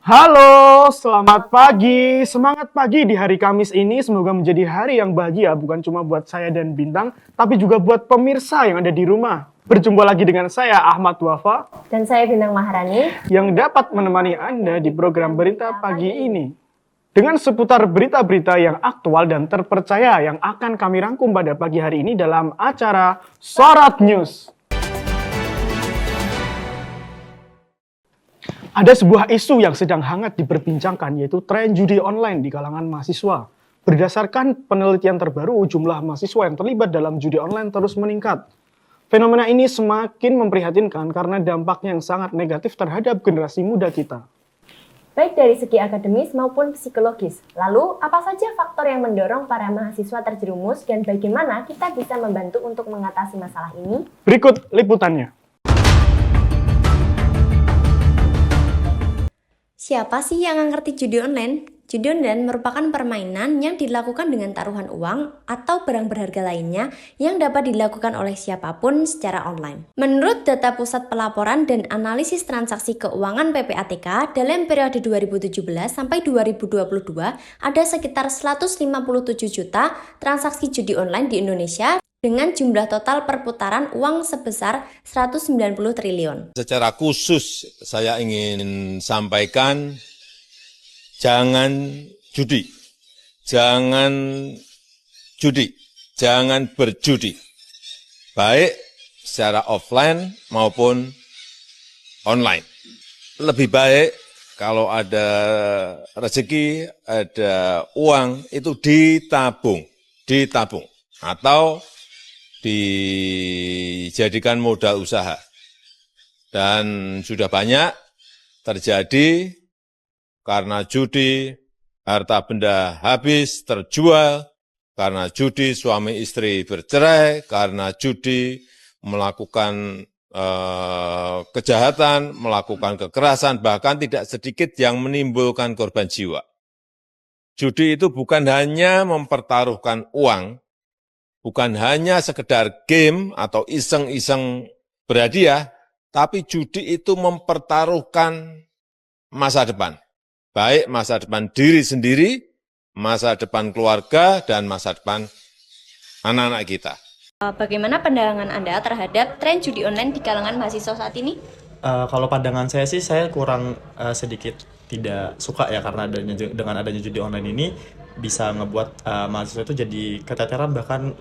Halo, selamat pagi. Semangat pagi di hari Kamis ini. Semoga menjadi hari yang bahagia bukan cuma buat saya dan Bintang, tapi juga buat pemirsa yang ada di rumah. Berjumpa lagi dengan saya Ahmad Wafa Dan saya Bintang Maharani yang dapat menemani Anda di program Berita Pagi ini. Dengan seputar berita-berita yang aktual dan terpercaya yang akan kami rangkum pada pagi hari ini dalam acara Sorot News. Ada sebuah isu yang sedang hangat diperbincangkan, yaitu tren judi online di kalangan mahasiswa. Berdasarkan penelitian terbaru, jumlah mahasiswa yang terlibat dalam judi online terus meningkat. Fenomena ini semakin memprihatinkan karena dampaknya yang sangat negatif terhadap generasi muda kita. baik dari segi akademis maupun psikologis. Lalu, apa saja faktor yang mendorong para mahasiswa terjerumus dan bagaimana kita bisa membantu untuk mengatasi masalah ini? Berikut liputannya. Siapa sih yang nggak ngerti judi online? Judi online merupakan permainan yang dilakukan dengan taruhan uang atau barang berharga lainnya yang dapat dilakukan oleh siapapun secara online. Menurut data Pusat Pelaporan dan Analisis Transaksi Keuangan PPATK, dalam periode 2017 sampai 2022 ada sekitar 157 juta transaksi judi online di Indonesia dengan jumlah total perputaran uang sebesar 190 triliun. Secara khusus saya ingin sampaikan, jangan judi, jangan berjudi, baik secara offline maupun online. Lebih baik kalau ada rezeki, ada uang, itu ditabung, atau dijadikan modal usaha. Dan sudah banyak terjadi karena judi, harta benda habis, terjual, karena judi suami istri bercerai, karena judi melakukan kejahatan, melakukan kekerasan, bahkan tidak sedikit yang menimbulkan korban jiwa. Judi itu bukan hanya mempertaruhkan uang, bukan hanya sekedar game atau iseng-iseng berhadiah, tapi judi itu mempertaruhkan masa depan. Baik masa depan diri sendiri, masa depan keluarga, dan masa depan anak-anak kita. Bagaimana pandangan Anda terhadap tren judi online di kalangan mahasiswa saat ini? Kalau pandangan saya sih, saya kurang sedikit tidak suka ya, karena dengan adanya judi online ini bisa ngebuat mahasiswa itu jadi keteteran, bahkan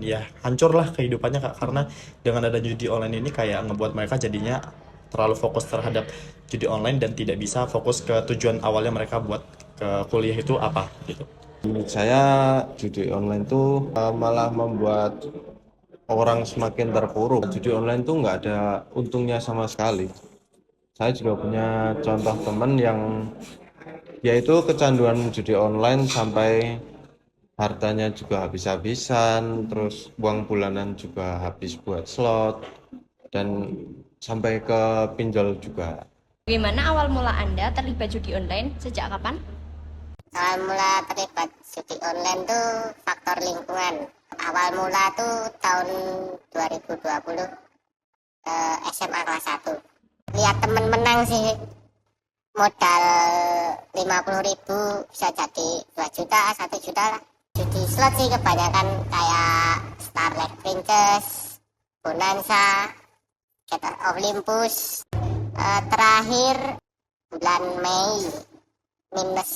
ya hancurlah kehidupannya, Kak. Karena dengan adanya judi online ini kayak ngebuat mereka jadinya terlalu fokus terhadap judi online dan tidak bisa fokus ke tujuan awalnya mereka buat ke kuliah itu apa gitu. Menurut saya judi online tuh malah membuat orang semakin terpuruk. Judi online tuh nggak ada untungnya sama sekali. Saya juga punya contoh teman yang yaitu kecanduan judi online sampai hartanya juga habis-habisan, terus uang bulanan juga habis buat slot, dan sampai ke pinjol juga. Bagaimana awal mula Anda terlibat judi online? Sejak kapan? Awal mula terlibat judi online tuh faktor lingkungan. Awal mula tuh tahun 2020 SMA kelas 1. Lihat temen menang sih, modal 50.000 bisa jadi 2 juta, 1 juta lah. Judi slot sih kebanyakan kayak Starlight Princess, Bonanza, Get Olympus. Terakhir bulan Mei minus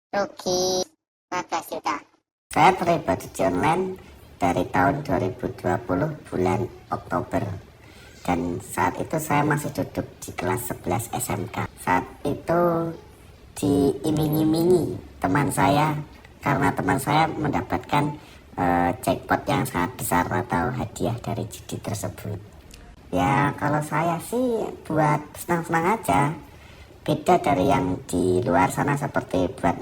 rugi 15 juta. Saya terlibat judi online dari tahun 2020 bulan Oktober. Dan saat itu saya masih duduk di kelas 11 SMK. Saat itu diiming-imingi teman saya, karena teman saya mendapatkan jackpot yang sangat besar atau hadiah dari judi tersebut. Ya kalau saya sih buat senang-senang aja. Beda dari yang di luar sana seperti buat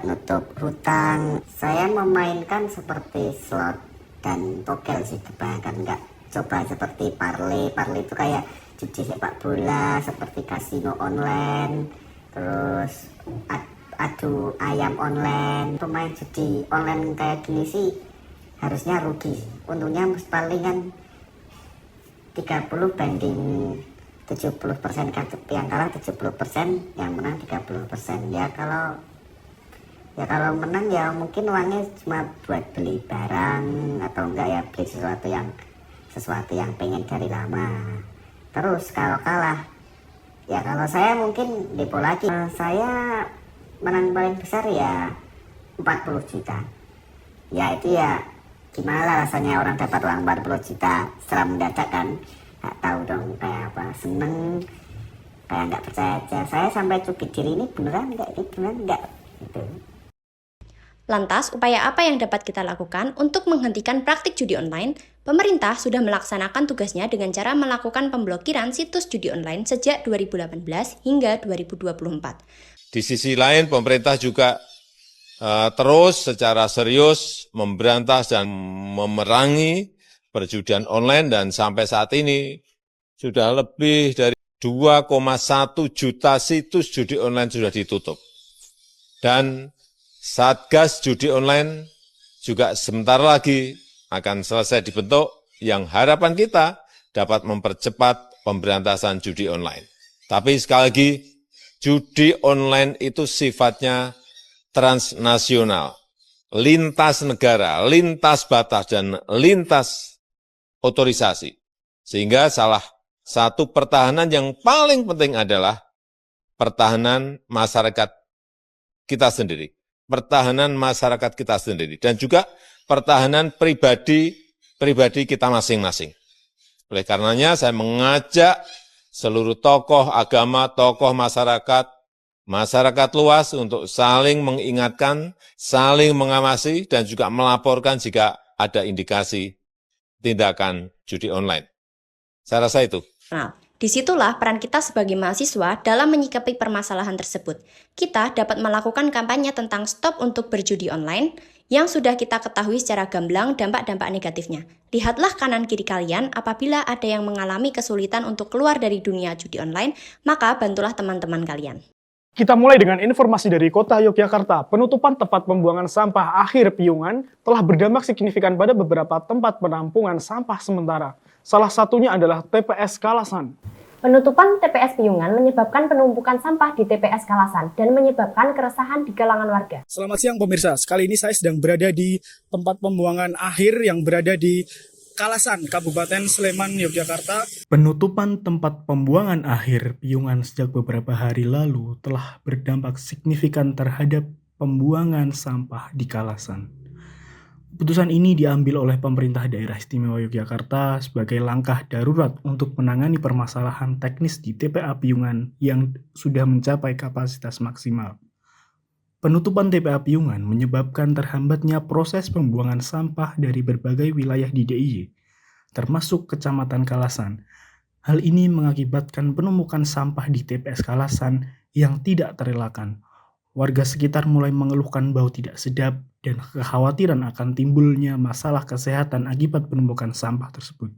nutup hutang. Saya memainkan seperti slot dan togel sih, kebanyakan enggak coba seperti parley itu kayak judi sepak bola, seperti kasino online, terus adu ayam online. Pemain judi online kayak gini sih harusnya rugi, untungnya palingan 30 banding 70% yang kalah 70%, yang menang 30%. Ya kalau menang ya mungkin uangnya cuma buat beli barang atau enggak ya beli sesuatu yang pengen dari lama. Terus kalau kalah, ya kalau saya mungkin depo lagi. Saya menang paling besar ya 40 juta. Ya itu ya gimana rasanya orang dapat uang 40 juta setelah mendadak kan. Nggak tahu dong kayak apa, seneng, kayak nggak percaya aja. Saya sampai cubit diri, ini beneran nggak gitu. Lantas, upaya apa yang dapat kita lakukan untuk menghentikan praktik judi online? Pemerintah sudah melaksanakan tugasnya dengan cara melakukan pemblokiran situs judi online sejak 2018 hingga 2024. Di sisi lain, pemerintah juga terus secara serius memberantas dan memerangi perjudian online, dan sampai saat ini sudah lebih dari 2,1 juta situs judi online sudah ditutup. Dan Satgas Judi Online juga sebentar lagi akan selesai dibentuk, yang harapan kita dapat mempercepat pemberantasan judi online. Tapi sekali lagi, judi online itu sifatnya transnasional, lintas negara, lintas batas, dan lintas otorisasi. Sehingga salah satu pertahanan yang paling penting adalah pertahanan masyarakat kita sendiri. Pertahanan masyarakat kita sendiri. Dan juga pertahanan pribadi kita masing-masing. Oleh karenanya saya mengajak seluruh tokoh agama, tokoh masyarakat luas untuk saling mengingatkan, saling mengawasi, dan juga melaporkan jika ada indikasi tindakan judi online. Saya rasa itu. Nah, disitulah peran kita sebagai mahasiswa dalam menyikapi permasalahan tersebut. Kita dapat melakukan kampanye tentang stop untuk berjudi online yang sudah kita ketahui secara gamblang dampak-dampak negatifnya. Lihatlah kanan kiri kalian, apabila ada yang mengalami kesulitan untuk keluar dari dunia judi online, maka bantulah teman-teman kalian. Kita mulai dengan informasi dari Kota Yogyakarta. Penutupan tempat pembuangan sampah akhir Piungan telah berdampak signifikan pada beberapa tempat penampungan sampah sementara. Salah satunya adalah TPS Kalasan. Penutupan TPS Piungan menyebabkan penumpukan sampah di TPS Kalasan dan menyebabkan keresahan di kalangan warga. Selamat siang pemirsa, sekali ini saya sedang berada di tempat pembuangan akhir yang berada di Kalasan, Kabupaten Sleman, Yogyakarta. Penutupan tempat pembuangan akhir Piungan sejak beberapa hari lalu telah berdampak signifikan terhadap pembuangan sampah di Kalasan. Keputusan ini diambil oleh pemerintah daerah istimewa Yogyakarta sebagai langkah darurat untuk menangani permasalahan teknis di TPA Piungan yang sudah mencapai kapasitas maksimal. Penutupan TPA Piungan menyebabkan terhambatnya proses pembuangan sampah dari berbagai wilayah di DIY, termasuk Kecamatan Kalasan. Hal ini mengakibatkan penumpukan sampah di TPS Kalasan yang tidak terelakkan. Warga sekitar mulai mengeluhkan bau tidak sedap dan kekhawatiran akan timbulnya masalah kesehatan akibat penumpukan sampah tersebut.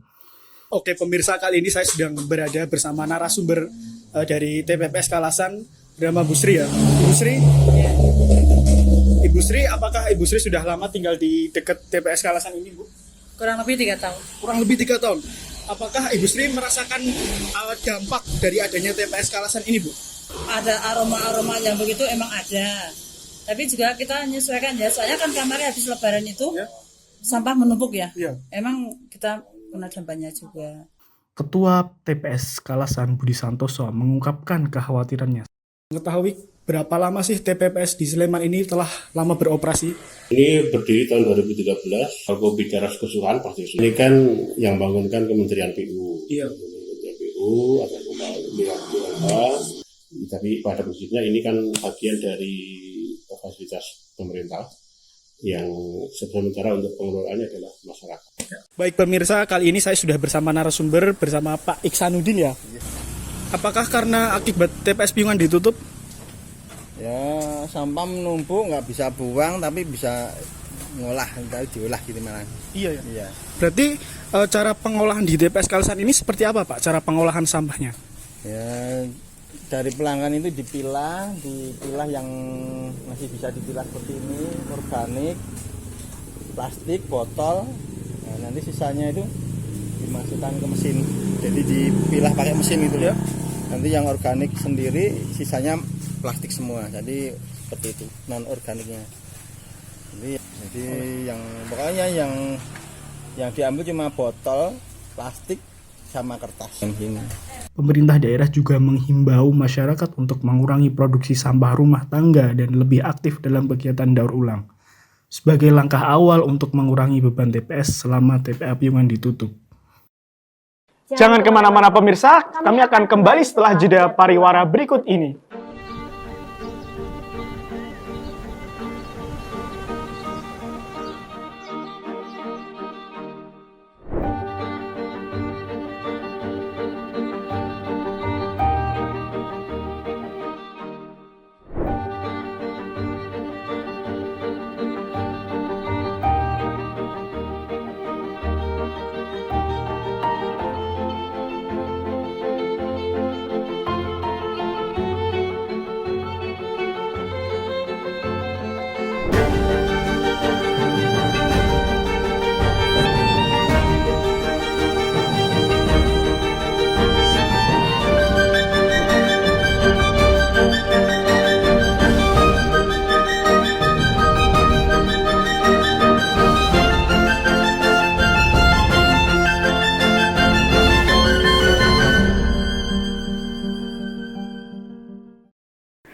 Oke pemirsa, kali ini saya sedang berada bersama narasumber dari TPS Kalasan, bernama Bu Sri ya. Bu Sri? Ya. Ibu Sri, apakah Ibu Sri sudah lama tinggal di dekat TPS Kalasan ini, Bu? Kurang lebih 3 tahun. Kurang lebih 3 tahun. Apakah Ibu Sri merasakan dampak dari adanya TPS Kalasan ini, Bu? Ada aroma-aroma yang begitu emang ada. Tapi juga kita menyesuaikan ya. Soalnya kan kemarin habis lebaran itu ya, sampah menumpuk ya. Ya. Emang kita kena dampaknya juga. Ketua TPS Kalasan Budi Santoso mengungkapkan kekhawatirannya. Mengetahui berapa lama sih TPS di Sleman ini telah lama beroperasi? Ini berdiri tahun 2013. Kalau bicara keseluruhan pasti ini kan yang bangunkan Kementerian PU. Iya. Kementerian PU ada apa? Tapi pada prinsipnya ini kan bagian dari fasilitas pemerintah yang sementara untuk pengelolaannya adalah masyarakat. Baik pemirsa, kali ini saya sudah bersama narasumber bersama Pak Iksanuddin ya. Apakah karena akibat TPS Piungan ditutup? Ya, sampah menumpuk, nggak bisa buang, tapi bisa ngolah, diolah gitu malah. Iya ya. Iya. Berarti cara pengolahan di TPS Kalasan ini seperti apa Pak? Cara pengolahan sampahnya? Ya, dari pelanggan itu dipilah yang masih bisa dipilah seperti ini, organik, plastik, botol. Nah, nanti sisanya itu dimasukkan ke mesin. Jadi dipilah pakai mesin gitu ya. Nanti yang organik sendiri, sisanya plastik semua. Jadi seperti itu non organiknya. Jadi yang pokoknya yang diambil cuma botol, plastik sama kertas. Yang ini. Pemerintah daerah juga menghimbau masyarakat untuk mengurangi produksi sampah rumah tangga dan lebih aktif dalam kegiatan daur ulang. Sebagai langkah awal untuk mengurangi beban TPS selama TPA Piungan ditutup. Jangan kemana-mana pemirsa, kami akan kembali setelah jeda pariwara berikut ini.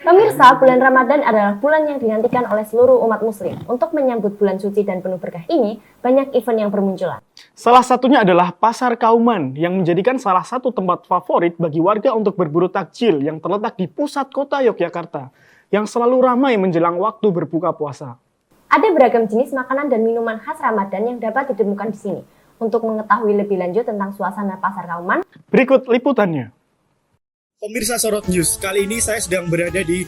Pemirsa, bulan Ramadan adalah bulan yang dinantikan oleh seluruh umat muslim. Untuk menyambut bulan suci dan penuh berkah ini, banyak event yang bermunculan. Salah satunya adalah Pasar Kauman yang menjadikan salah satu tempat favorit bagi warga untuk berburu takjil yang terletak di pusat kota Yogyakarta, yang selalu ramai menjelang waktu berbuka puasa. Ada beragam jenis makanan dan minuman khas Ramadan yang dapat ditemukan di sini. Untuk mengetahui lebih lanjut tentang suasana Pasar Kauman, berikut liputannya. Pemirsa Sorot News, kali ini saya sedang berada di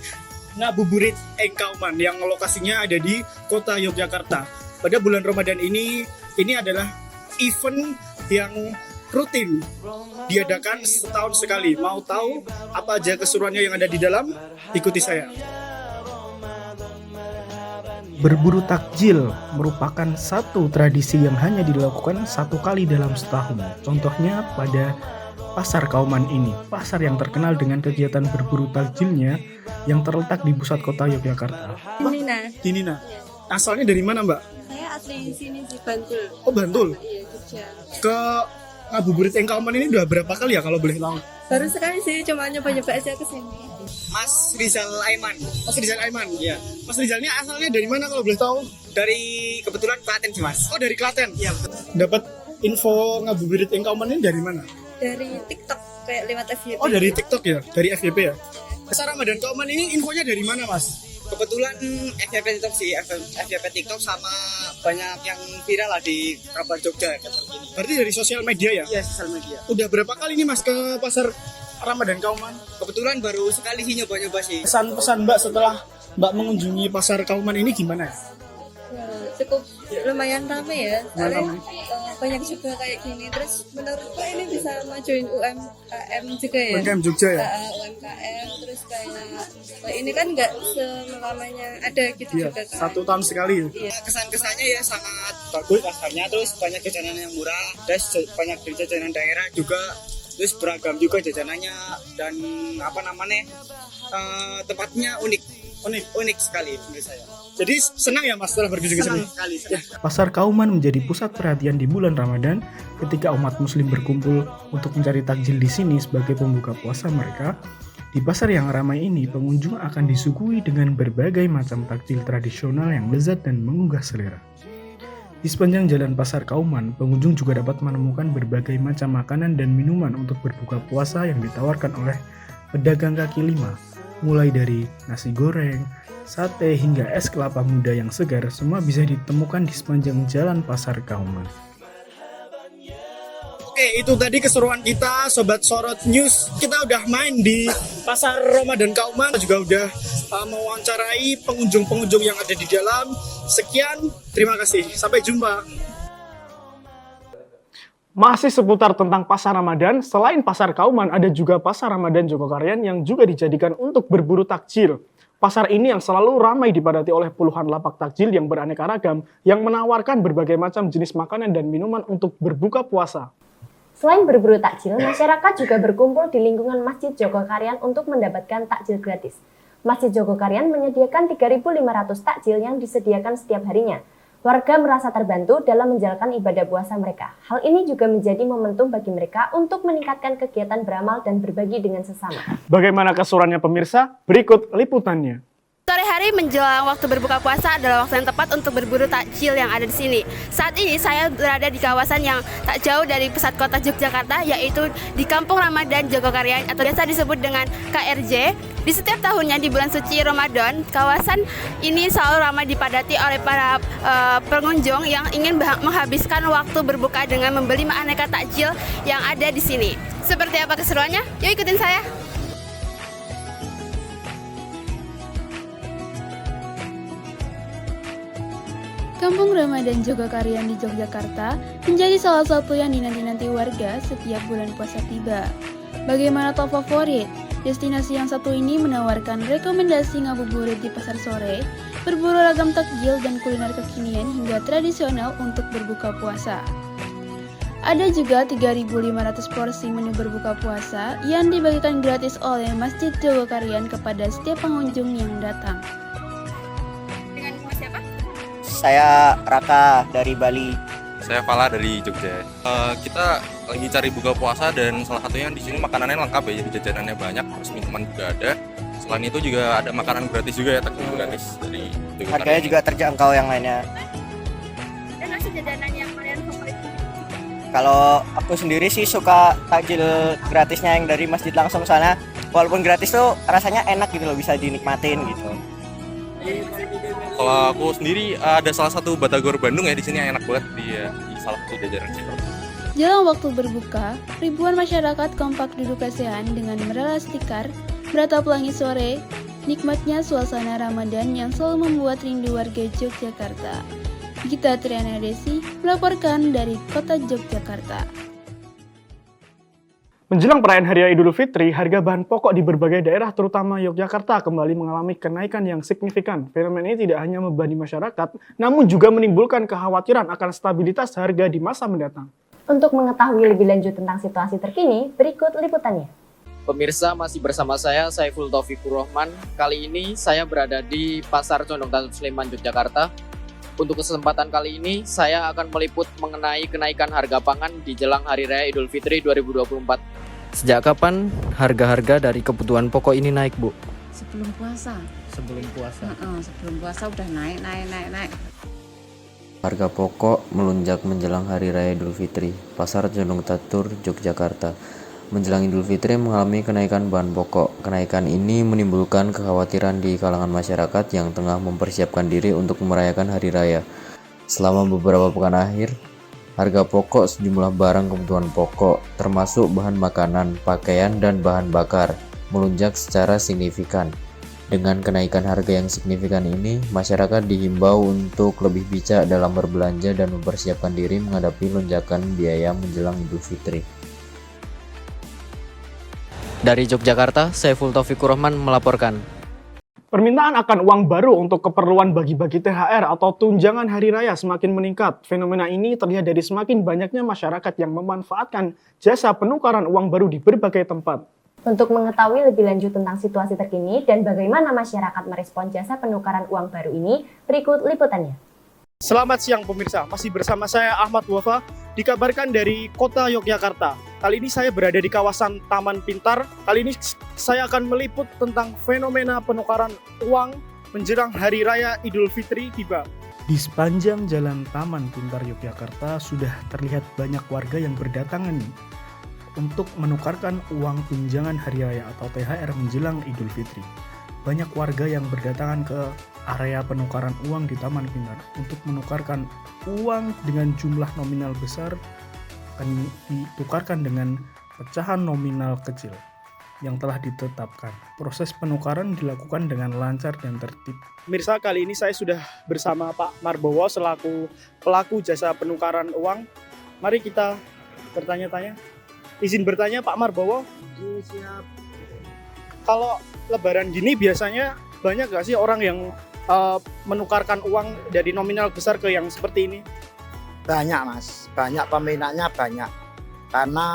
Ngabuburit Engkauman yang lokasinya ada di kota Yogyakarta. Pada bulan Ramadan ini adalah event yang rutin diadakan setahun sekali. Mau tahu apa aja keseruannya yang ada di dalam? Ikuti saya. Berburu takjil merupakan satu tradisi yang hanya dilakukan satu kali dalam setahun. Contohnya pada Pasar Kauman ini, pasar yang terkenal dengan kegiatan berburu takjilnya yang terletak di pusat kota Yogyakarta. Dinina. Asalnya dari mana, Mbak? Saya asli sini di Bantul. Oh, Bantul? Iya, Jogja. Ke Ngabuburit Engkauman ini udah berapa kali ya kalau boleh tahu? Baru sekali sih, cuma nyoba-nyoba aja ke sini. Mas Rizal Aiman. Mas Rizal Aiman. Iya. Mas Rizal ini asalnya dari mana kalau boleh tahu? Dari kebetulan Klaten sih, Mas. Oh, dari Klaten. Iya. Dapat info Ngabuburit Engkauman ini dari mana? Dari TikTok, kayak lewat FYP. Oh, dari TikTok ya? Dari FYP ya? Pasar Ramadan Kauman ini infonya dari mana, Mas? Kebetulan FYP TikTok sih, FYP TikTok sama banyak yang viral lah di kabar Jogja. Berarti dari sosial media ya? Iya, sosial media. Udah berapa kali nih, Mas, ke Pasar Ramadan Kauman? Kebetulan baru sekali sih nyoba-nyoba sih. Pesan-pesan Mbak setelah Mbak mengunjungi Pasar Kauman ini gimana? Cukup lumayan ramai ya, soalnya banyak juga kayak gini. Terus menurutku ini bisa majuin UMKM juga ya. UMKM Jogja ya? UMKM, terus kayak ini kan nggak selamanya ada gitu iya, juga kan. 1 tahun sekali ya? Iya. Kesan-kesannya ya sangat bagus pasarnya, terus banyak jajanan yang murah, terus banyak jajanan daerah juga, terus beragam juga jajanannya, dan tempatnya unik sekali menurut saya. Jadi senang ya Mas setelah berkunjung ke sini? Senang sekali. Pasar Kauman menjadi pusat perhatian di bulan Ramadan ketika umat muslim berkumpul untuk mencari takjil di sini sebagai pembuka puasa mereka. Di pasar yang ramai ini, pengunjung akan disuguhi dengan berbagai macam takjil tradisional yang lezat dan menggugah selera. Di sepanjang jalan Pasar Kauman, pengunjung juga dapat menemukan berbagai macam makanan dan minuman untuk berbuka puasa yang ditawarkan oleh pedagang kaki lima. Mulai dari nasi goreng, sate, hingga es kelapa muda yang segar, semua bisa ditemukan di sepanjang jalan Pasar Kauman. Oke, itu tadi keseruan kita, Sobat Sorot News. Kita udah main di Pasar Ramadan Kauman, juga udah mewawancarai pengunjung-pengunjung yang ada di dalam. Sekian, terima kasih. Sampai jumpa. Masih seputar tentang Pasar Ramadan, selain Pasar Kauman, ada juga Pasar Ramadan Jogokarian yang juga dijadikan untuk berburu takjil. Pasar ini yang selalu ramai dipadati oleh puluhan lapak takjil yang beraneka ragam, yang menawarkan berbagai macam jenis makanan dan minuman untuk berbuka puasa. Selain berburu takjil, masyarakat juga berkumpul di lingkungan Masjid Jogokarian untuk mendapatkan takjil gratis. Masjid Jogokarian menyediakan 3.500 takjil yang disediakan setiap harinya. Warga merasa terbantu dalam menjalankan ibadah puasa mereka. Hal ini juga menjadi momentum bagi mereka untuk meningkatkan kegiatan beramal dan berbagi dengan sesama. Bagaimana keseruannya pemirsa? Berikut liputannya. Sore hari menjelang waktu berbuka puasa adalah waktu yang tepat untuk berburu takjil yang ada di sini. Saat ini saya berada di kawasan yang tak jauh dari pusat kota Yogyakarta, yaitu di Kampung Ramadan Jogokarian atau biasa disebut dengan KRJ. Di setiap tahunnya di bulan suci Ramadan, kawasan ini selalu ramai dipadati oleh para pengunjung yang ingin menghabiskan waktu berbuka dengan membeli aneka takjil yang ada di sini. Seperti apa keseruannya? Yuk ikutin saya. Kampung Ramadan Jogokarian di Yogyakarta menjadi salah satu yang dinanti-nanti warga setiap bulan puasa tiba. Bagaimana top favorit? Destinasi yang satu ini menawarkan rekomendasi ngabuburit di pasar sore, berburu ragam takjil dan kuliner kekinian hingga tradisional untuk berbuka puasa. Ada juga 3.500 porsi menu berbuka puasa yang dibagikan gratis oleh Masjid Jogokarian kepada setiap pengunjung yang datang. Saya Raka dari Bali. Saya Fala dari Jogja. Kita lagi cari buka puasa dan salah satunya di sini makanannya lengkap ya, jadi jajanannya banyak, terus minuman juga ada. Selain itu juga ada makanan gratis juga ya, takjil gratis dari Jogja. Harganya juga terjangkau yang lainnya. Dan nasi jajanan yang kalian favorit? Kalau aku sendiri sih suka takjil gratisnya yang dari masjid langsung sana. Walaupun gratis tuh rasanya enak gitu loh, bisa dinikmatin gitu. Kalau aku sendiri ada salah satu Batagor Bandung ya di sini yang enak banget di salah satu jajaran situ. Jelang waktu berbuka, ribuan masyarakat kompak duduk lesehan dengan meralas tikar, beratap langit sore, nikmatnya suasana Ramadan yang selalu membuat rindu warga Yogyakarta. Gita Triana Desi melaporkan dari kota Yogyakarta. Menjelang perayaan Hari Raya Idul Fitri, harga bahan pokok di berbagai daerah terutama Yogyakarta kembali mengalami kenaikan yang signifikan. Fenomena ini tidak hanya membebani masyarakat, namun juga menimbulkan kekhawatiran akan stabilitas harga di masa mendatang. Untuk mengetahui lebih lanjut tentang situasi terkini, berikut liputannya. Pemirsa, masih bersama saya, Saiful Taufikur Rahman. Kali ini saya berada di Pasar Condong Datuk Sleman, Yogyakarta. Untuk kesempatan kali ini, saya akan meliput mengenai kenaikan harga pangan di jelang Hari Raya Idul Fitri 2024. Sejak kapan harga-harga dari kebutuhan pokok ini naik, Bu? Sebelum puasa. Sebelum puasa. Sebelum puasa udah naik. Harga pokok melonjak menjelang Hari Raya Idul Fitri. Pasar Condong Catur, Yogyakarta. Menjelang Idul Fitri mengalami kenaikan bahan pokok. Kenaikan ini menimbulkan kekhawatiran di kalangan masyarakat yang tengah mempersiapkan diri untuk merayakan Hari Raya. Selama beberapa pekan akhir, harga pokok sejumlah barang kebutuhan pokok, termasuk bahan makanan, pakaian, dan bahan bakar, melonjak secara signifikan. Dengan kenaikan harga yang signifikan ini, masyarakat dihimbau untuk lebih bijak dalam berbelanja dan mempersiapkan diri menghadapi lonjakan biaya menjelang Idul Fitri. Dari Yogyakarta, Saiful Taufikur Rahman melaporkan. Permintaan akan uang baru untuk keperluan bagi-bagi THR atau tunjangan hari raya semakin meningkat. Fenomena ini terlihat dari semakin banyaknya masyarakat yang memanfaatkan jasa penukaran uang baru di berbagai tempat. Untuk mengetahui lebih lanjut tentang situasi terkini dan bagaimana masyarakat merespon jasa penukaran uang baru ini, berikut liputannya. Selamat siang pemirsa, masih bersama saya Ahmad Wafa, dikabarkan dari kota Yogyakarta. Kali ini saya berada di kawasan Taman Pintar. Kali ini saya akan meliput tentang fenomena penukaran uang menjelang Hari Raya Idul Fitri tiba. Di sepanjang jalan Taman Pintar Yogyakarta sudah terlihat banyak warga yang berdatangan untuk menukarkan uang tunjangan Hari Raya atau THR menjelang Idul Fitri. Banyak warga yang berdatangan ke area penukaran uang di Taman Pintar untuk menukarkan uang dengan jumlah nominal besar akan ditukarkan dengan pecahan nominal kecil yang telah ditetapkan. Proses penukaran dilakukan dengan lancar dan tertib. Pemirsa, kali ini saya sudah bersama Pak Marbowo selaku pelaku jasa penukaran uang. Mari kita bertanya-tanya. Izin bertanya Pak Marbowo. Siap. Kalau Lebaran gini biasanya banyak gak sih orang yang menukarkan uang dari nominal besar ke yang seperti ini? Banyak Mas, banyak peminatnya banyak. karena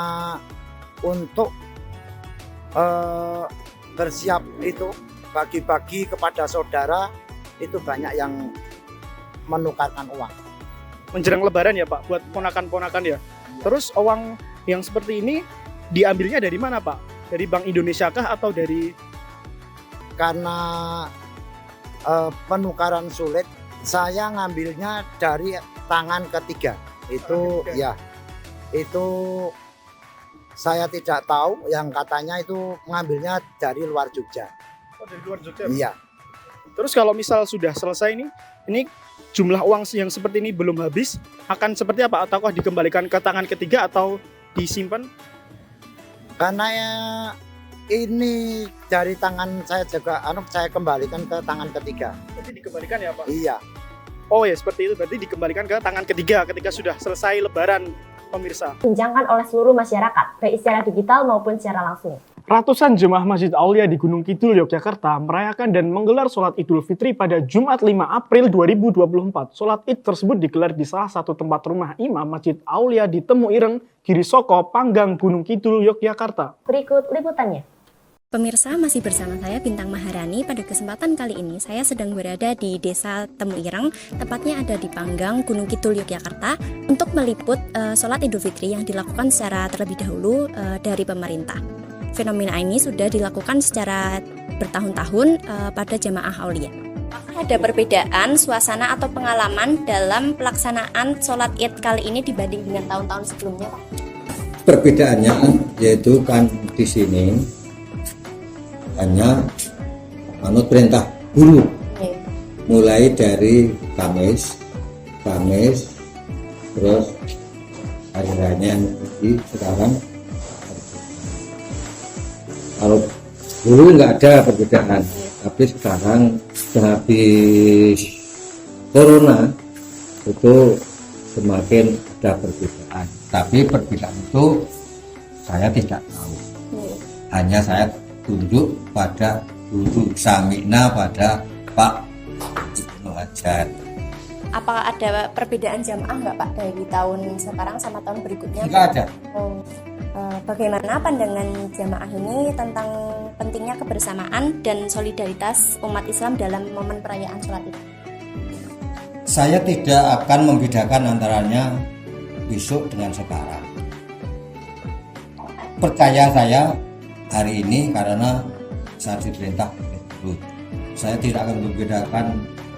untuk bersiap itu bagi-bagi kepada saudara itu banyak yang menukarkan uang. Menjelang Lebaran ya Pak, buat ponakan-ponakan ya. Terus uang yang seperti ini diambilnya dari mana Pak? Dari Bank Indonesia kah atau dari? Karena penukaran sulit, saya ngambilnya dari tangan ketiga. Itu ya, itu saya tidak tahu, yang katanya itu mengambilnya dari luar Jogja. Oh, dari luar Jogja? Iya. Terus kalau misal sudah selesai ini jumlah uang yang seperti ini belum habis, akan seperti apa? Ataukah dikembalikan ke tangan ketiga atau disimpan? Karena ya, ini dari tangan saya juga, saya kembalikan ke tangan ketiga. Berarti dikembalikan ya Pak? Iya. Oh ya seperti itu, berarti dikembalikan ke tangan ketiga ketika sudah selesai Lebaran, pemirsa. Dibincangkan oleh seluruh masyarakat, baik secara digital maupun secara langsung. Ratusan jemaah Masjid Aulia di Gunung Kidul, Yogyakarta merayakan dan menggelar sholat Idul Fitri pada Jumat 5 April 2024. Sholat Id tersebut digelar di salah satu tempat rumah imam Masjid Aulia di Temu Ireng, Girisoko, Panggang, Gunung Kidul, Yogyakarta. Berikut liputannya. Pemirsa, masih bersama saya Bintang Maharani. Pada kesempatan kali ini saya sedang berada di Desa Temu Ireng, tepatnya ada di Panggang, Gunung Kidul, Yogyakarta, untuk meliput sholat Idul Fitri yang dilakukan secara terlebih dahulu dari pemerintah. Fenomena ini sudah dilakukan secara bertahun-tahun pada jemaah Aulia. Ada perbedaan suasana atau pengalaman dalam pelaksanaan sholat Id kali ini dibanding dengan tahun-tahun sebelumnya, Pak? Perbedaannya yaitu kan di sini hanya manut perintah guru, mulai dari Kamis, terus hari raya nanti sekarang. Kalau dulu nggak ada perbedaan, tapi sekarang habis corona itu semakin ada perbedaan. Tapi perbedaan itu saya tidak tahu, hanya saya tunjuk pada guru Samina, pada Pak Ibnu Hajar. Apakah ada perbedaan jamaah nggak Pak dari tahun sekarang sama tahun berikutnya? Nggak ada. Bagaimana pandangan jamaah ini tentang pentingnya kebersamaan dan solidaritas umat Islam dalam momen perayaan sholat Id? Saya tidak akan membedakan antaranya besok dengan sekarang. Percaya saya hari ini karena saya diperintah dulu. Saya tidak akan membedakan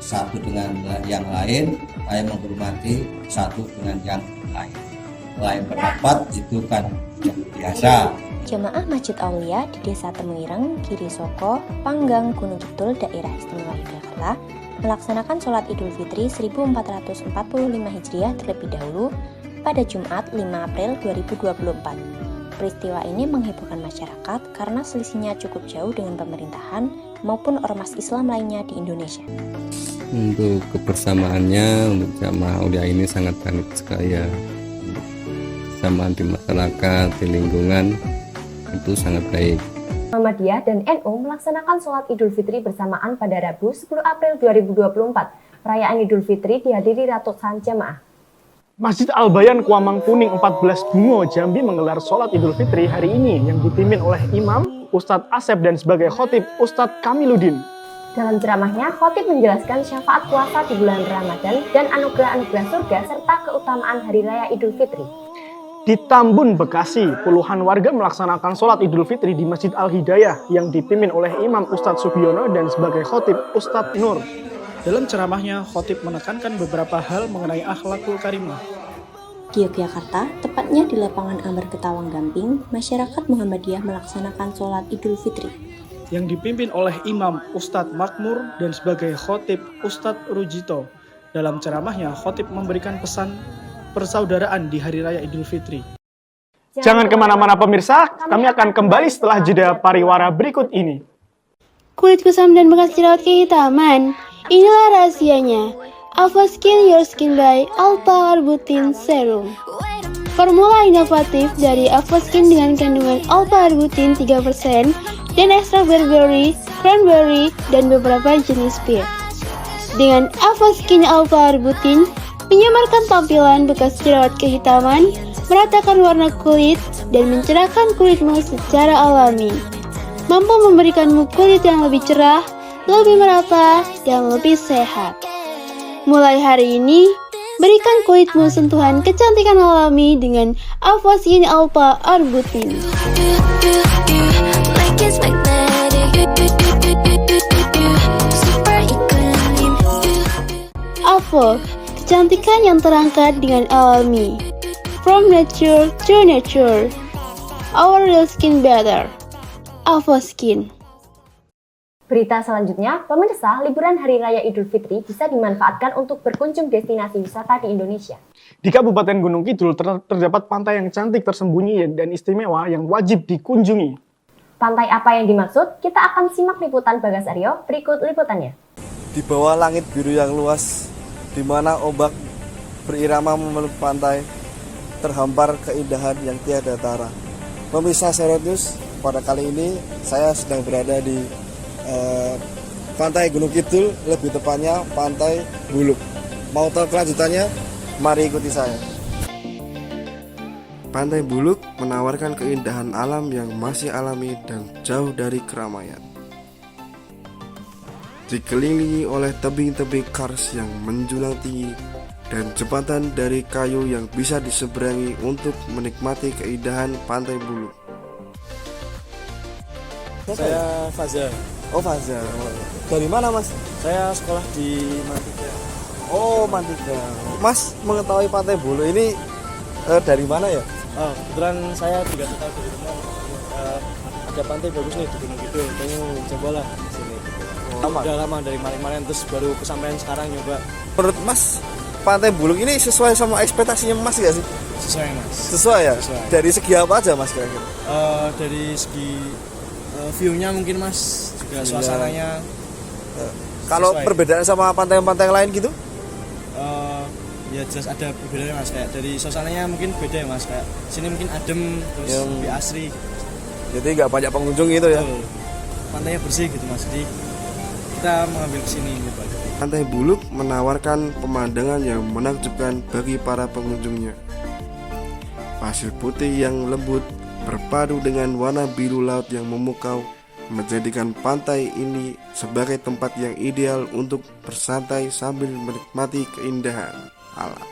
satu dengan yang lain. Saya menghormati satu dengan yang lain. Lain pendapat itu kan biasa. Jemaah Masjid Aulia di Desa Temu Ireng, Girisoko, Panggang, Gunung Kidul, Daerah Istimewa Yogyakarta melaksanakan sholat Idul Fitri 1445 Hijriah terlebih dahulu pada Jumat 5 April 2024. Peristiwa ini menghebohkan masyarakat karena selisihnya cukup jauh dengan pemerintahan maupun ormas Islam lainnya di Indonesia. Untuk kebersamaannya, untuk jamaah Aulia ini sangat baik sekali ya. Kebersamaan di masyarakat, di lingkungan itu sangat baik. Muhammadiyah dan NU melaksanakan sholat Idul Fitri bersamaan pada Rabu 10 April 2024. Perayaan Idul Fitri dihadiri ratusan jamaah. Masjid Al-Bayan Kuamang Kuning 14 Bungo, Jambi menggelar sholat Idul Fitri hari ini yang dipimpin oleh Imam Ustadz Asep dan sebagai khotib Ustadz Kamiluddin. Dalam ceramahnya, khotib menjelaskan syafaat puasa di bulan Ramadan dan anugerah-anugerah surga serta keutamaan Hari Raya Idul Fitri. Di Tambun, Bekasi, puluhan warga melaksanakan sholat Idul Fitri di Masjid Al-Hidayah yang dipimpin oleh Imam Ustadz Subiono dan sebagai khotib Ustadz Nur. Dalam ceramahnya, khotib menekankan beberapa hal mengenai akhlakul karimah. Di Yogyakarta, tepatnya di lapangan Ambar Ketawang Gamping, masyarakat Muhammadiyah melaksanakan sholat Idul Fitri. Yang dipimpin oleh Imam Ustadz Makmur dan sebagai khotib Ustadz Rujito. Dalam ceramahnya, khotib memberikan pesan persaudaraan di Hari Raya Idul Fitri. Jangan kemana-mana pemirsa, kami akan kembali setelah jeda pariwara berikut ini. Kulit kusam dan bekas jerawat kehitaman, inilah rahasianya. Alpha Skin Your Skin by Alpha Arbutin Serum. Formula inovatif dari Alpha Skin dengan kandungan Alpha Arbutin 3% dan ekstrak berberry, cranberry, dan beberapa jenis pil. Dengan Alpha Skin Alpha Arbutin, menyamarkan tampilan bekas jerawat kehitaman, meratakan warna kulit, dan mencerahkan kulitmu secara alami. Mampu memberikanmu kulit yang lebih cerah, lebih merata, dan lebih sehat. Mulai hari ini, berikan kulitmu sentuhan kecantikan alami dengan Avaskin Alpha Arbutin. Avo, kecantikan yang terangkat dengan alami. From nature to nature. Our real skin better. Avaskin. Berita selanjutnya, pemirsa, liburan Hari Raya Idul Fitri bisa dimanfaatkan untuk berkunjung destinasi wisata di Indonesia. Di Kabupaten Gunung Kidul terdapat pantai yang cantik, tersembunyi, dan istimewa yang wajib dikunjungi. Pantai apa yang dimaksud? Kita akan simak liputan Bagas Aryo. Berikut liputannya. Di bawah langit biru yang luas, di mana ombak berirama memeluk pantai, terhampar keindahan yang tiada tara. Pemirsa Serot News, pada kali ini saya sedang berada di Pantai Gunung Kidul, lebih tepatnya Pantai Buluk. Mau tahu kelanjutannya? Mari ikuti saya. Pantai Buluk menawarkan keindahan alam yang masih alami dan jauh dari keramaian. Dikelilingi oleh tebing-tebing kars yang menjulang tinggi dan jembatan dari kayu yang bisa diseberangi untuk menikmati keindahan Pantai Buluk. Saya Faza. Oh, Faza. Dari mana, Mas? Saya sekolah di Mantika. Oh, Mantika. Mas mengetahui Pantai Buluk ini dari mana ya? Oh, kebetulan saya juga tahu dari rumah. Ada pantai bagus nih di Gunung Kidul. Pengen cobalah di sini. Udah lama dari kemarin terus baru kesampaian sekarang nyoba. Menurut Mas, Pantai Buluk ini sesuai sama ekspektasinya Mas gak sih? Sesuai, Mas. Sesuai ya? Sesuai. Dari segi apa aja, Mas, kira-kira? Dari segi view-nya mungkin, Mas, juga suasananya. Kalau sesuai. perbedaan sama pantai-pantai lain gitu? Ya jelas ada perbedaannya, Mas. Kayak dari suasananya mungkin beda ya, Mas. Kayak sini mungkin adem, terus lebih asri. Jadi nggak banyak pengunjung gitu ya? Pantainya bersih gitu, Mas. Jadi kita mengambil kesini gitu. Pantai Buluk menawarkan pemandangan yang menakjubkan bagi para pengunjungnya. Pasir putih yang lembut berpadu dengan warna biru laut yang memukau menjadikan pantai ini sebagai tempat yang ideal untuk bersantai sambil menikmati keindahan alam.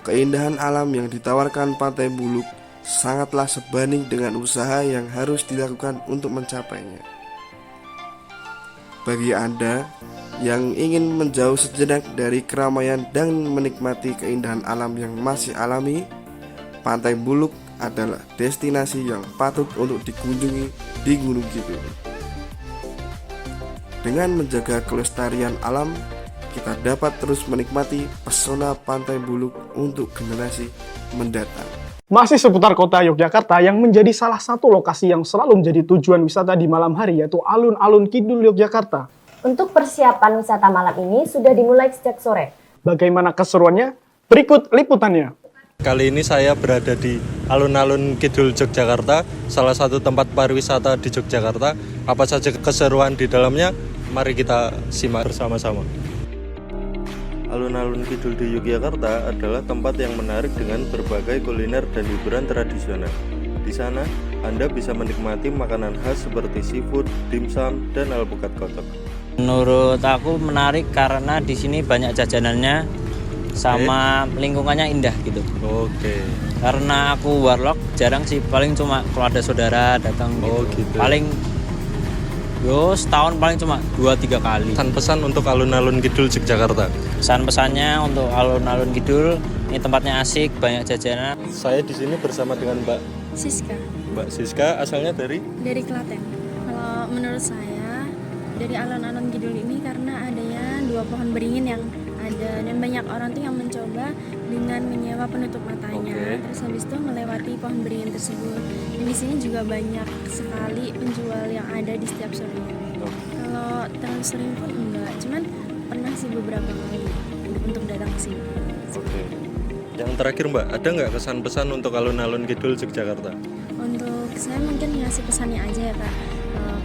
Keindahan alam yang ditawarkan Pantai Buluk sangatlah sebanding dengan usaha yang harus dilakukan untuk mencapainya. Bagi Anda yang ingin menjauh sejenak dari keramaian dan menikmati keindahan alam yang masih alami, Pantai Buluk adalah destinasi yang patut untuk dikunjungi di Gunung Kidul. Dengan menjaga kelestarian alam, kita dapat terus menikmati pesona Pantai Buluk untuk generasi mendatang. Masih seputar kota Yogyakarta yang menjadi salah satu lokasi yang selalu menjadi tujuan wisata di malam hari, yaitu alun-alun Kidul Yogyakarta. Untuk persiapan wisata malam ini sudah dimulai sejak sore. Bagaimana keseruannya? Berikut liputannya. Kali ini saya berada di alun-alun Kidul Yogyakarta, salah satu tempat pariwisata di Yogyakarta. Apa saja keseruan di dalamnya? Mari kita simak bersama-sama. Alun-alun Kidul di Yogyakarta adalah tempat yang menarik dengan berbagai kuliner dan hiburan tradisional. Di sana, Anda bisa menikmati makanan khas seperti seafood, dimsum, dan alpukat kotok. Menurut aku menarik karena di sini banyak jajanannya sama lingkungannya indah gitu. Oke. Karena aku warlock jarang sih, paling cuma kalau ada saudara datang gitu. Paling setahun paling cuma 2-3 kali. Pesan-pesan untuk alun-alun Kidul Yogyakarta. Pesan-pesannya untuk alun-alun Kidul, ini tempatnya asik, banyak jajanan. Saya di sini bersama dengan Mbak Siska. Mbak Siska asalnya dari Klaten. Kalau menurut saya dari alun-alun Kidul ini karena adanya 2 pohon beringin yang ada dan banyak orang tuh yang mencoba dengan menyewa penutup matanya. Terus habis itu melewati pohon beringin tersebut. Dan di sini juga banyak sekali penjual yang ada di setiap sorenya. Kalau terlalu sering pun enggak, cuman pernah sih beberapa kali untuk datang ke sini. Oke. Yang terakhir Mbak, ada nggak kesan-pesan untuk alun-alun Kidul Yogyakarta? Untuk saya mungkin ngasih pesannya aja ya Kak.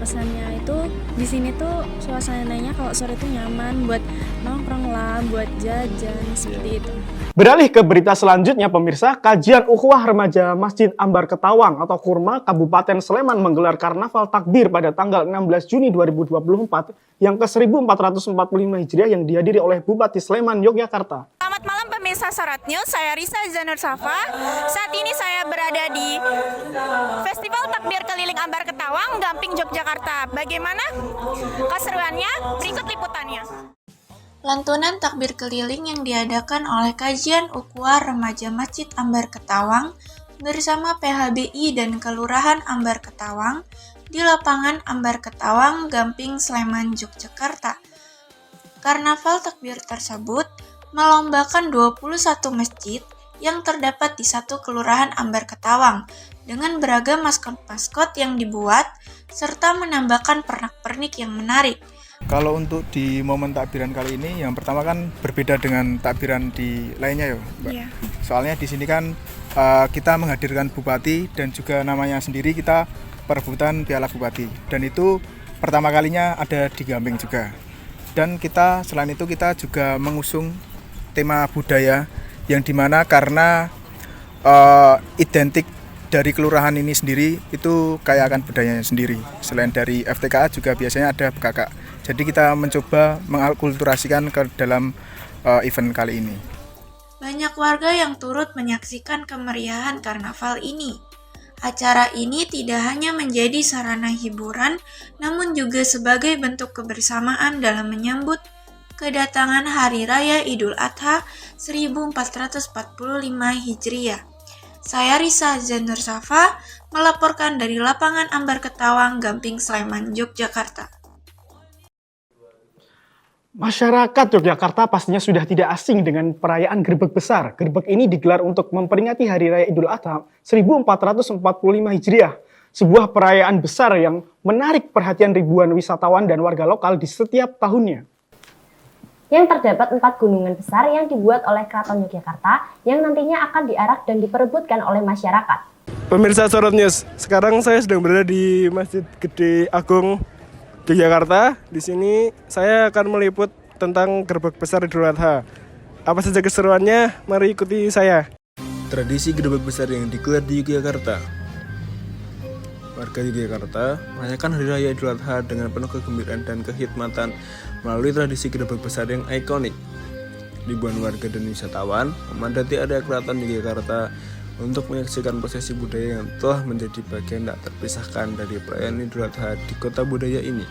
Pesannya itu di sini tuh suasananya kalau sore itu nyaman buat nongkrong lah, buat jajan seperti itu. Beralih ke berita selanjutnya pemirsa, kajian ukhuwah remaja Masjid Ambar Ketawang atau Kurma Kabupaten Sleman menggelar karnaval takbir pada tanggal 16 Juni 2024 yang ke-1445 Hijriah yang dihadiri oleh Bupati Sleman, Yogyakarta. Selamat malam pemirsa Sorot News, saya Risa Zanur Safa. Saat ini saya berada di Festival Takbir Keliling Ambar Ketawang, Gamping, Yogyakarta. Bagaimana keseruannya? Berikut liputannya. Lantunan takbir keliling yang diadakan oleh Kajian Ukhuwah Remaja Masjid Ambar Ketawang bersama PHBI dan Kelurahan Ambar Ketawang di lapangan Ambar Ketawang, Gamping, Sleman, Yogyakarta. Karnaval takbir tersebut melombakan 21 masjid yang terdapat di satu kelurahan Ambar Ketawang dengan beragam maskot-maskot yang dibuat serta menambahkan pernak-pernik yang menarik. Kalau untuk di momen takbiran kali ini, yang pertama kan berbeda dengan takbiran di lainnya ya, Mbak. Iya. Soalnya di sini kan kita menghadirkan bupati dan juga namanya sendiri kita perebutan Piala Bupati. Dan itu pertama kalinya ada di Gamping juga. Dan kita selain itu kita juga mengusung tema budaya yang dimana karena identik dari kelurahan ini sendiri itu kaya akan budayanya sendiri. Selain dari FTKA juga biasanya ada BKK. Jadi kita mencoba mengakulturasikan ke dalam event kali ini. Banyak warga yang turut menyaksikan kemeriahan karnaval ini. Acara ini tidak hanya menjadi sarana hiburan, namun juga sebagai bentuk kebersamaan dalam menyambut kedatangan Hari Raya Idul Adha 1445 Hijriah. Saya Risa Zanur Safa melaporkan dari lapangan Ambar Ketawang, Gamping, Sleman, Yogyakarta. Masyarakat Yogyakarta pastinya sudah tidak asing dengan perayaan Grebek Besar. Grebek ini digelar untuk memperingati Hari Raya Idul Adha 1445 Hijriah. Sebuah perayaan besar yang menarik perhatian ribuan wisatawan dan warga lokal di setiap tahunnya. Yang terdapat 4 gunungan besar yang dibuat oleh Keraton Yogyakarta yang nantinya akan diarak dan diperebutkan oleh masyarakat. Pemirsa Sorot News, sekarang saya sedang berada di Masjid Gede Agung Yogyakarta. Di sini saya akan meliput tentang Grebek Besar Idul Adha. Apa saja keseruannya? Mari ikuti saya. Tradisi Grebek Besar yang digelar di Yogyakarta. Warga Yogyakarta merayakan Hari Raya Idul Adha dengan penuh kegembiraan dan kehikmatan melalui tradisi Grebek Besar yang ikonik. Ribuan warga dan wisatawan memadati area Keraton Yogyakarta untuk menyaksikan prosesi budaya yang telah menjadi bagian tak terpisahkan dari perayaan Idul Adha di kota budaya ini.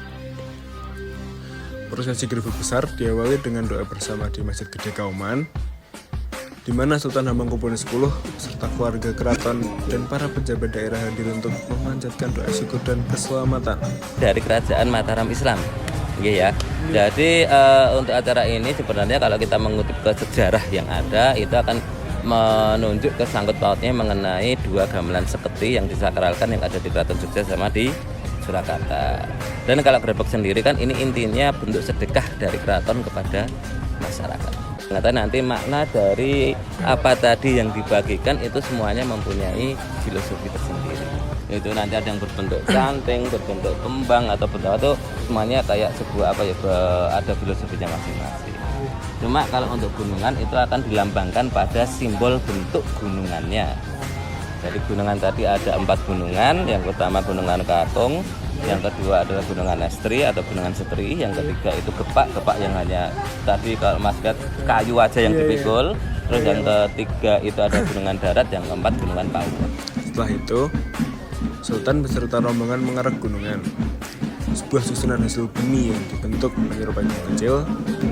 Prosesi Grebek Besar diawali dengan doa bersama di Masjid Gede Kauman, di mana Sultan Hamengkubuwono X serta keluarga keraton dan para pejabat daerah hadir untuk memanjatkan doa syukur dan keselamatan. Dari Kerajaan Mataram Islam, ya. Jadi untuk acara ini sebenarnya kalau kita mengutip ke sejarah yang ada itu akan menunjuk ke sangkut pautnya mengenai 2 gamelan seketi yang disakralkan yang ada di Keraton Jogja sama di Surakarta. Dan kalau Grebek sendiri kan ini intinya bentuk sedekah dari keraton kepada masyarakat. Nanti makna dari apa tadi yang dibagikan itu semuanya mempunyai filosofi tersendiri. Itu nanti ada yang berbentuk canting, berbentuk kembang atau bentuk itu semuanya kayak sebuah ada filosofinya masing-masing. Cuma kalau untuk gunungan itu akan dilambangkan pada simbol bentuk gunungannya. Jadi gunungan tadi ada 4 gunungan, yang pertama gunungan Katung, yang kedua adalah gunungan Estri atau gunungan Setri, yang ketiga itu gepak yang hanya tadi kalau Mas lihat kayu aja yang dipikul, terus yang ketiga itu ada gunungan darat, yang keempat gunungan Pauh. Setelah itu, Sultan beserta rombongan mengarah gunungan. Sebuah susunan hasil bumi yang dibentuk menyerupai kecil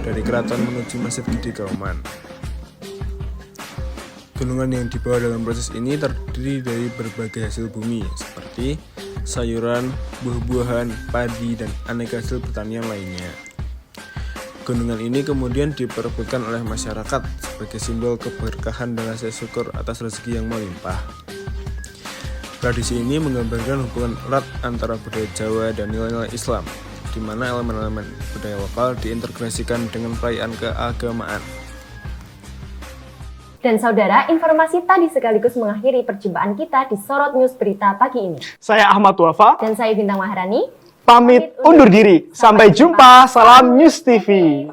dari keraton menuju Masjid Gede Kauman. Gunungan yang dibawa dalam proses ini terdiri dari berbagai hasil bumi seperti sayuran, buah-buahan, padi, dan aneka hasil pertanian lainnya. Gunungan ini kemudian diperebutkan oleh masyarakat sebagai simbol keberkahan dan rasa syukur atas rezeki yang melimpah. Tradisi ini menggambarkan hubungan erat antara budaya Jawa dan nilai-nilai Islam, di mana elemen-elemen budaya lokal diintegrasikan dengan perayaan keagamaan. Dan saudara, informasi tadi sekaligus mengakhiri perjumpaan kita di Sorot News Berita pagi ini. Saya Ahmad Wafa. Dan saya Bintang Maharani. Pamit undur diri. Sampai jumpa. Salam News TV.